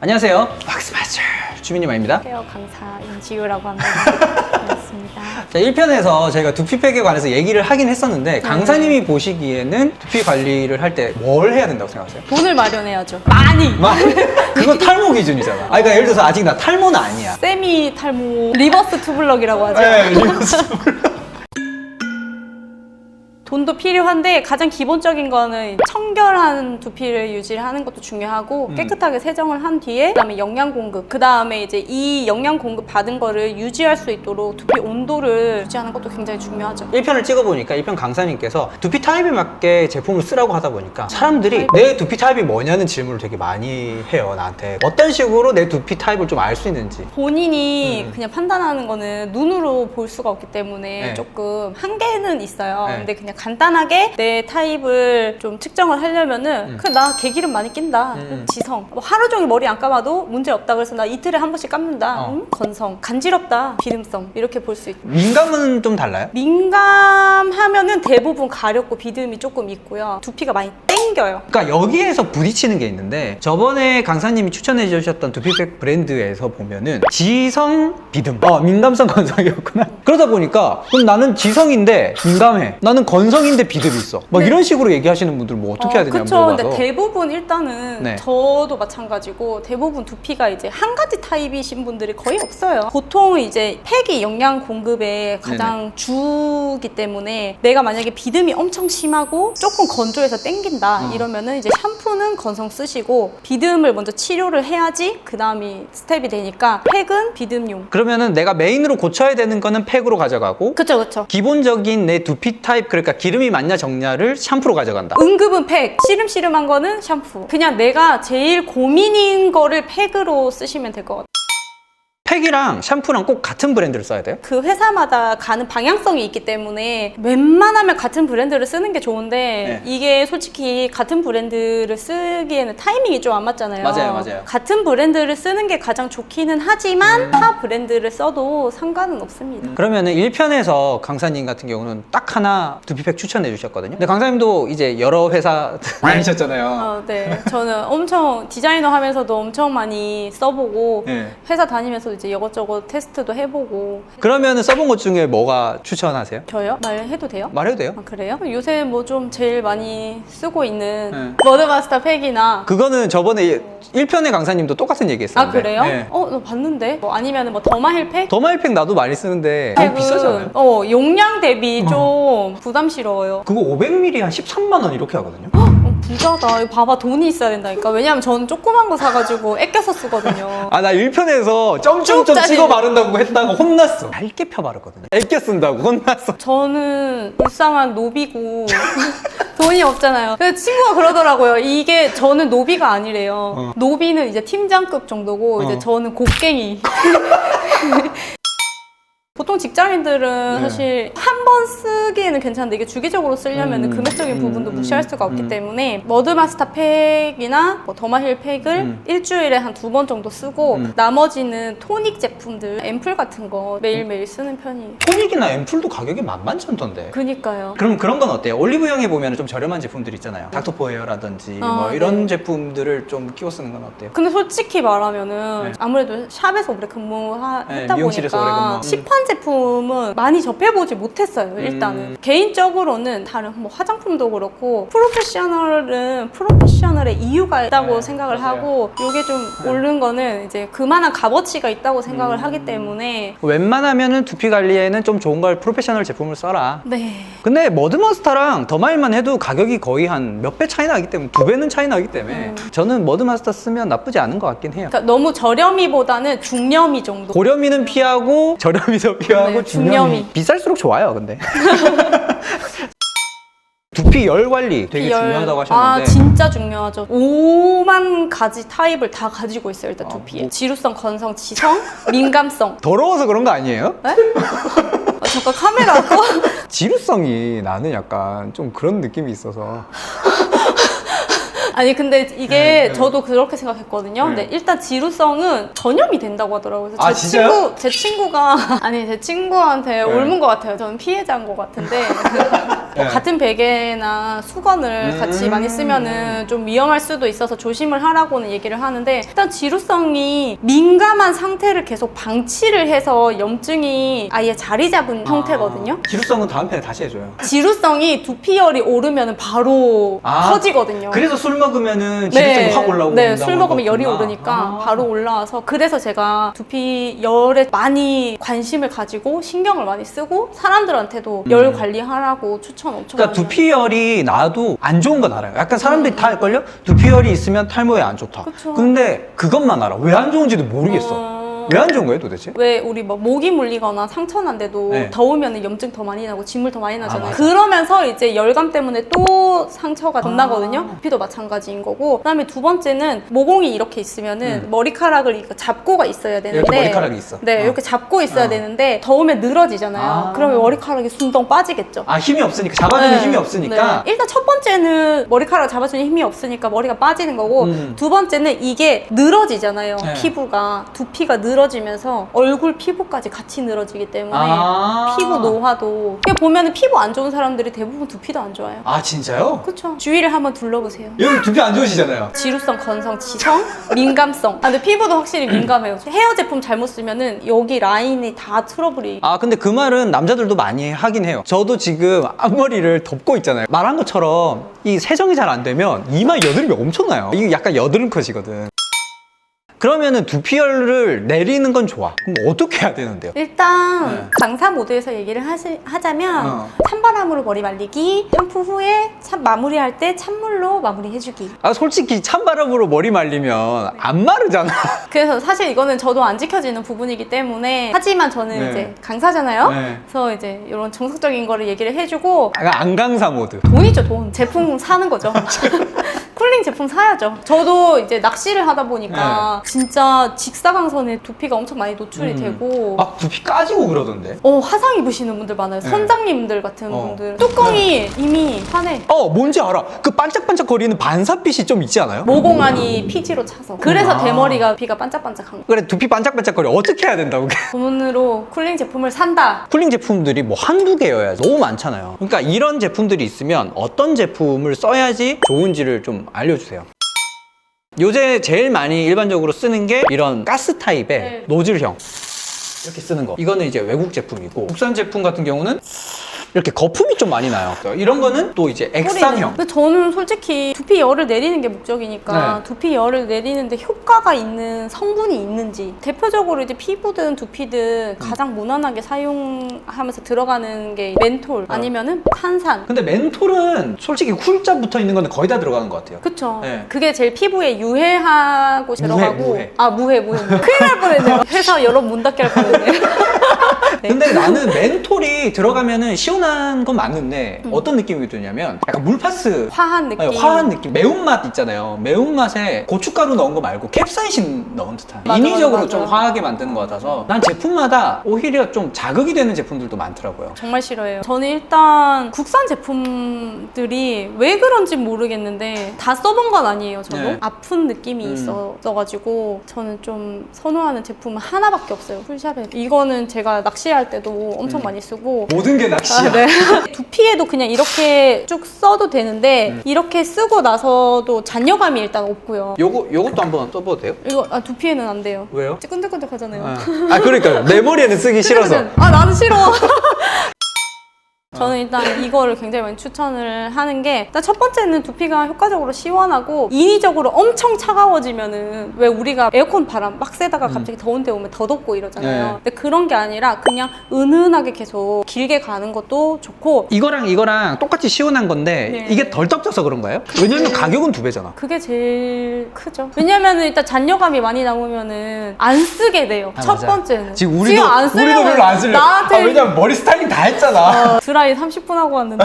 안녕하세요. 박스마ster 주민님입니다. 헤어 강사 임지우라고 합니다. 반갑습니다. 자, 1편에서 저희가 두피팩에 관해서 얘기를 하긴 했었는데 강사님이 보시기에는 두피 관리를 할 때 뭘 해야 된다고 생각하세요? 돈을 마련해야죠. 많이! 그거 탈모 기준이잖아. 그러니까 예를 들어서 아직 나 탈모는 아니야. 세미 탈모, 리버스 투블럭이라고 하죠. 네, 리버스 블럭. 돈도 필요한데 가장 기본적인 거는 청결한 두피를 유지하는 것도 중요하고 깨끗하게 세정을 한 뒤에 그다음에 영양 공급, 그다음에 이제 이 영양 공급 받은 거를 유지할 수 있도록 두피 온도를 유지하는 것도 굉장히 중요하죠. 1편을 찍어보니까 1편 강사님께서 두피 타입에 맞게 제품을 쓰라고 하다 보니까 사람들이 내 두피 타입이 뭐냐는 질문을 되게 많이 해요, 나한테. 어떤 식으로 내 두피 타입을 좀 알 수 있는지. 본인이 그냥 판단하는 거는 눈으로 볼 수가 없기 때문에 네. 조금 한계는 있어요. 네. 근데 그냥 간단하게 내 타입을 좀 측정을 하려면은 그냥 나 개기름 많이 낀다. 지성. 뭐 하루 종일 머리 안 감아도 문제 없다. 그래서 나 이틀에 한 번씩 감는다. 건성. 간지럽다. 비듬성. 이렇게 볼 수 있고. 민감은 좀 달라요? 민감하면은 대부분 가렵고 비듬이 조금 있고요. 두피가 많이 땡겨요. 그러니까 여기에서 부딪히는 게 있는데 저번에 강사님이 추천해 주셨던 두피팩 브랜드에서 보면은 지성 비듬 민감성 건성이었구나. 그러다 보니까 그럼 나는 지성인데 민감해, 나는 건성인데 비듬이 있어, 막 이런 식으로 얘기하시는 분들 뭐 어떻게 해야 되냐 그쵸. 물어봐서. 근데 대부분 일단은 네. 저도 마찬가지고 대부분 두피가 이제 한 가지 타입이신 분들이 거의 없어요. 보통 이제 팩이 영양 공급의 가장 주기 때문에 내가 만약에 비듬이 엄청 심하고 조금 건조해서 땡긴다 이러면은 이제 샴푸는 건성 쓰시고 비듬을 먼저 치료를 해야지 그 다음이 스텝이 되니까 팩은 비듬용. 그러면은 내가 메인으로 고쳐야 되는 거는 팩으로 가져가고 그쵸. 기본적인 내 두피 타입, 그러니까 기름이 많냐 적냐를 샴푸로 가져간다. 응급은 팩, 시름시름한 거는 샴푸. 그냥 내가 제일 고민인 거를 팩으로 쓰시면 될 것 같아요. 팩이랑 샴푸랑 꼭 같은 브랜드를 써야 돼요? 그 회사마다 가는 방향성이 있기 때문에 웬만하면 같은 브랜드를 쓰는 게 좋은데 이게 솔직히 같은 브랜드를 쓰기에는 타이밍이 좀 안 맞잖아요. 맞아요. 같은 브랜드를 쓰는 게 가장 좋기는 하지만 타 브랜드를 써도 상관은 없습니다. 그러면은 1편에서 강사님 같은 경우는 딱 하나 두피팩 추천해 주셨거든요. 근데 강사님도 이제 여러 회사 다니셨잖아요. 네. 저는 엄청 디자이너 하면서도 엄청 많이 써보고 회사 다니면서 이제 이것저것 테스트도 해보고. 그러면은 써본 것 중에 뭐가 추천하세요? 저요? 말해도 돼요? 말해도 돼요? 아, 그래요? 요새 뭐 좀 제일 많이 쓰고 있는 머드마스터 팩이나. 그거는 저번에 1편의 강사님도 똑같은 얘기 했었는데. 아, 그래요? 네. 너 봤는데? 뭐 아니면 뭐 더마힐 팩? 더마일팩 나도 많이 쓰는데 너무 비싸잖아요. 용량 대비 좀 부담스러워요. 그거 500ml 한 13만 원 이렇게 하거든요. 부자다. 이거 봐봐, 돈이 있어야 된다니까. 왜냐면 저는 조그만 거 사가지고 아껴서 쓰거든요. 나 1편에서 점점점 찍어 바른다고 했다가 혼났어. 얇게 펴 바르거든요. 아껴 쓴다고 혼났어. 저는 불쌍한 노비고 돈이 없잖아요. 그래서 친구가 그러더라고요. 이게 저는 노비가 아니래요. 노비는 이제 팀장급 정도고 이제 저는 곡괭이. 보통 직장인들은 사실 한 번 쓰기에는 괜찮은데 이게 주기적으로 쓰려면 금액적인 부분도 무시할 수가 없기 때문에 머드마스터 팩이나 뭐 더마힐 팩을 일주일에 한 2번 정도 쓰고 나머지는 토닉 제품들, 앰플 같은 거 매일매일 쓰는 편이에요. 토닉이나 앰플도 가격이 만만치 않던데. 그니까요. 그럼 그런 건 어때요? 올리브영에 보면 좀 저렴한 제품들 있잖아요. 닥터포 헤어라든지 뭐 이런 제품들을 좀 끼워 쓰는 건 어때요? 근데 솔직히 말하면은 아무래도 샵에서 오래 했다 미용실에서 오래 보니까 근무. 시판 제품은 많이 접해보지 못했어요. 일단은 개인적으로는 다른 뭐 화장품도 그렇고 프로페셔널은 프로페셔널의 이유가 있다고 생각을 하고 이게 좀 오른 거는 이제 그만한 값어치가 있다고 생각을 하기 때문에 웬만하면은 두피 관리에는 좀 좋은 걸 프로페셔널 제품을 써라. 네. 근데 머드마스터랑 더마일만 해도 가격이 거의 한 몇 배 차이 나기 때문에 2배는 차이 나기 때문에 저는 머드마스터 쓰면 나쁘지 않은 것 같긴 해요. 그러니까 너무 저렴이보다는 중렴이 정도. 고렴이는 피하고 저렴이도 피하고 네, 중렴이. 비쌀수록 좋아요. 근데 두피 열 관리 되게 중요하다고 하셨는데. 진짜 중요하죠. 5만 가지 타입을 다 가지고 있어요, 일단 두피에. 지루성, 건성, 지성, 민감성. 더러워서 그런 거 아니에요? 네? 잠깐 카메라 꺼. 지루성이 나는 약간 좀 그런 느낌이 있어서. 아니 근데 이게 저도 그렇게 생각했거든요. 근데 일단 지루성은 전염이 된다고 하더라고요. 그래서 진짜요? 제 친구가 아니 제 친구한테 옮은 것 같아요. 저는 피해자인 것 같은데 네. 같은 베개나 수건을 같이 많이 쓰면은 좀 위험할 수도 있어서 조심을 하라고는 얘기를 하는데, 일단 지루성이 민감한 상태를 계속 방치를 해서 염증이 아예 자리 잡은 형태거든요. 지루성은 다음 편에 다시 해줘요. 지루성이 두피열이 오르면 바로 터지거든요. 그래서 술 먹으면은 지루성이 확 올라오고. 네, 술 먹으면 열이 거구나. 오르니까 바로 올라와서, 그래서 제가 두피열에 많이 관심을 가지고 신경을 많이 쓰고 사람들한테도 열 관리하라고 추천 엄청 그러니까 많이 해요. 두피열이 나도 안 좋은 건 알아요. 약간 사람들이 다 알걸요? 두피열이 있으면 탈모에 안 좋다. 그쵸. 근데 그것만 알아. 왜 안 좋은지도 모르겠어. 왜 안 좋은 거예요 도대체? 왜 우리 뭐 모기 물리거나 상처 난데도 네. 더우면 염증 더 많이 나고 진물 더 많이 나잖아요. 맞아. 그러면서 이제 열감 때문에 또 상처가 더 나거든요. 두피도 마찬가지인 거고. 그다음에 두 번째는 모공이 이렇게 있으면은 머리카락을 이거 잡고가 있어야 되는데, 이렇게 머리카락이 있어. 네, 이렇게 잡고 있어야 되는데 더우면 늘어지잖아요. 그러면 머리카락이 숭덩 빠지겠죠. 아 힘이 없으니까 잡아주는 네. 힘이 없으니까. 네. 일단 첫 번째는 머리카락 잡아주는 힘이 없으니까 머리가 빠지는 거고, 두 번째는 이게 늘어지잖아요. 네. 피부가, 두피가 늘어지면서 얼굴 피부까지 같이 늘어지기 때문에 피부 노화도, 그냥 보면은 피부 안 좋은 사람들이 대부분 두피도 안 좋아요. 아 진짜요? 그쵸? 주위를 한번 둘러보세요. 여기 두피 안 좋으시잖아요. 지루성, 건성, 지성, 민감성. 근데 피부도 확실히 민감해요. 헤어 제품 잘못 쓰면은 여기 라인이 다 트러블이. 아 근데 그 말은 남자들도 많이 하긴 해요. 저도 지금 앞머리를 덮고 있잖아요. 말한 것처럼 이 세정이 잘 안 되면 이마 여드름이 엄청나요. 이게 약간 여드름 컷이거든. 그러면은 두피열을 내리는 건 좋아. 그럼 어떻게 해야 되는데요? 일단 네. 강사 모드에서 얘기를 하자면 찬바람으로 머리 말리기, 샴푸 후에 마무리할 때 찬물로 마무리해주기. 아 솔직히 찬바람으로 머리 말리면 안 마르잖아. 그래서 사실 이거는 저도 안 지켜지는 부분이기 때문에, 하지만 저는 네. 이제 강사잖아요. 네. 그래서 이제 이런 정석적인 거를 얘기를 해주고, 약간 안강사 모드. 돈이죠, 돈. 제품 사는 거죠. 쿨링 제품 사야죠. 저도 이제 낚시를 하다 보니까 진짜 직사광선에 두피가 엄청 많이 노출이 되고, 막 두피 까지고 그러던데. 화상 입으시는 분들 많아요. 네. 선장님들 같은 분들. 뚜껑이 이미 환해. 뭔지 알아. 그 반짝반짝 거리는 반사빛이 좀 있지 않아요? 모공 안이 피지로 차서. 그래서 아. 대머리가 피가 반짝반짝한 거. 그래 두피 반짝반짝거려. 어떻게 해야 된다고? 그게? 돈으로 쿨링 제품을 산다. 쿨링 제품들이 뭐 한두 개여야 너무 많잖아요. 그러니까 이런 제품들이 있으면 어떤 제품을 써야지 좋은지를 좀 알려주세요. 요새 제일 많이 일반적으로 쓰는 게 이런 가스 타입의 네. 노즐형 이렇게 쓰는 거. 이거는 이제 외국 제품이고, 국산 제품 같은 경우는 이렇게 거품이 좀 많이 나요. 이런 거는 또 이제 액상형. 근데 저는 솔직히 두피 열을 내리는 게 목적이니까 네. 두피 열을 내리는데 효과가 있는 성분이 있는지, 대표적으로 이제 피부든 두피든 가장 무난하게 사용하면서 들어가는 게 멘톨 아니면은 탄산. 근데 멘톨은 솔직히 쿨자 붙어 있는 거는 거의 다 들어가는 것 같아요. 그쵸. 네. 그게 제일 피부에 유해하고 들어가고. 무해. 아, 무해. 큰일 날 뻔했네요. 회사 여러 문 닫게 할 뻔했네. 네. 근데 나는 멘톨이 들어가면은 시원한 건 맞는데 어떤 느낌이 드냐면 약간 물파스 화한 느낌. 화한 느낌. 매운맛 있잖아요. 매운맛에 고춧가루 넣은 거 말고 캡사이신 넣은 듯한. 맞아, 인위적으로 맞아. 좀 화하게 만드는 것 같아서 난 제품마다 오히려 좀 자극이 되는 제품들도 많더라고요. 정말 싫어해요. 저는 일단 국산 제품들이 왜 그런지 모르겠는데 다 써본 건 아니에요. 저도 네. 아픈 느낌이 있어가지고 저는 좀 선호하는 제품은 하나밖에 없어요. 풀샵에. 이거는 제가 낚시할 때도 엄청 많이 쓰고. 모든 게 낚시야. 네. 두피에도 그냥 이렇게 쭉 써도 되는데 이렇게 쓰고 나서도 잔여감이 일단 없고요. 요것도 한번 써봐도 돼요? 이거 두피에는 안 돼요. 왜요? 끈적끈적하잖아요. 그러니까요. 내 머리에는 쓰기 싫어서. 나는 싫어. 저는 일단 이거를 굉장히 많이 추천을 하는 게, 일단 첫 번째는 두피가 효과적으로 시원하고, 인위적으로 엄청 차가워지면은 왜 우리가 에어컨 바람 막 쐬다가 갑자기 더운 데 오면 더 덥고 이러잖아요. 네. 근데 그런 게 아니라 그냥 은은하게 계속 길게 가는 것도 좋고, 이거랑 똑같이 시원한 건데 네. 이게 덜 떡져서 그런가요? 왜냐면 가격은 2배잖아. 그게 제일 크죠. 왜냐면은 일단 잔여감이 많이 남으면은 안 쓰게 돼요. 첫 맞아. 번째는. 지금 우리도 안 쓰려고 별로 안 쓰려. 나한테 왜냐면 머리 스타일링 다 했잖아. 드라이 30분 하고 왔는데.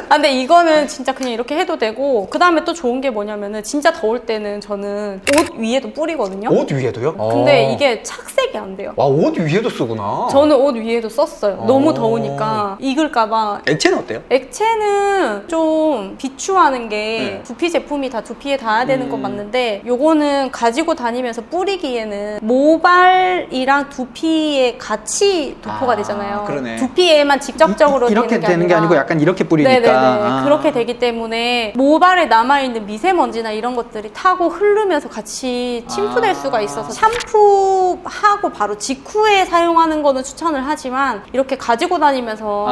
근데 이거는 진짜 그냥 이렇게 해도 되고, 그 다음에 또 좋은 게 뭐냐면은 진짜 더울 때는 저는 옷 위에도 뿌리거든요. 옷 위에도요? 근데 이게 착색이 안 돼요. 와, 옷 위에도 쓰구나. 저는 옷 위에도 썼어요. 너무 더우니까 익을까봐. 액체는 어때요? 액체는 좀 비추하는 게, 네. 두피 제품이 다 두피에 닿아야 되는 건 맞는데, 요거는 가지고 다니면서 뿌리기에는 모발이랑 두피에 같이 도포가 되잖아요. 그러네. 두피에만 직접적으로 이렇게 이렇게 되는 게 아니고 약간 이렇게 뿌리니까. 네네네. 아. 그렇게 되기 때문에 모발에 남아있는 미세먼지나 이런 것들이 타고 흐르면서 같이 침투될 수가 있어서 샴푸하고 바로 직후에 사용하는 거는 추천을 하지만 이렇게 가지고 다니면서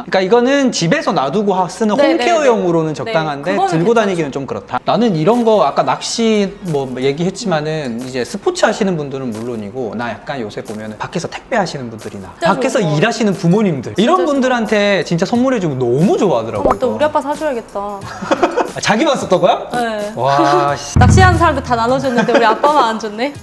그러니까 이거는 집에서 놔두고 쓰는 네네네. 홈케어용으로는 네, 적당한데 그거는 들고 괜찮죠. 다니기는 좀 그렇다. 나는 이런 거 아까 낚시 뭐 얘기했지만은 이제 스포츠 하시는 분들은 물론이고 나 약간 요새 보면은 밖에서 택배 하시는 분들이나 진짜 밖에서 좋은 거. 일하시는 부모님들 이런 진짜 분들한테 진짜 선물해주면 너무 좋아하더라고요. 맞다, 이거. 우리 아빠 사줘야겠다. 자기만 썼던 거야? 네. 와, 씨. 낚시하는 사람들 다 나눠줬는데 우리 아빠만 안 줬네.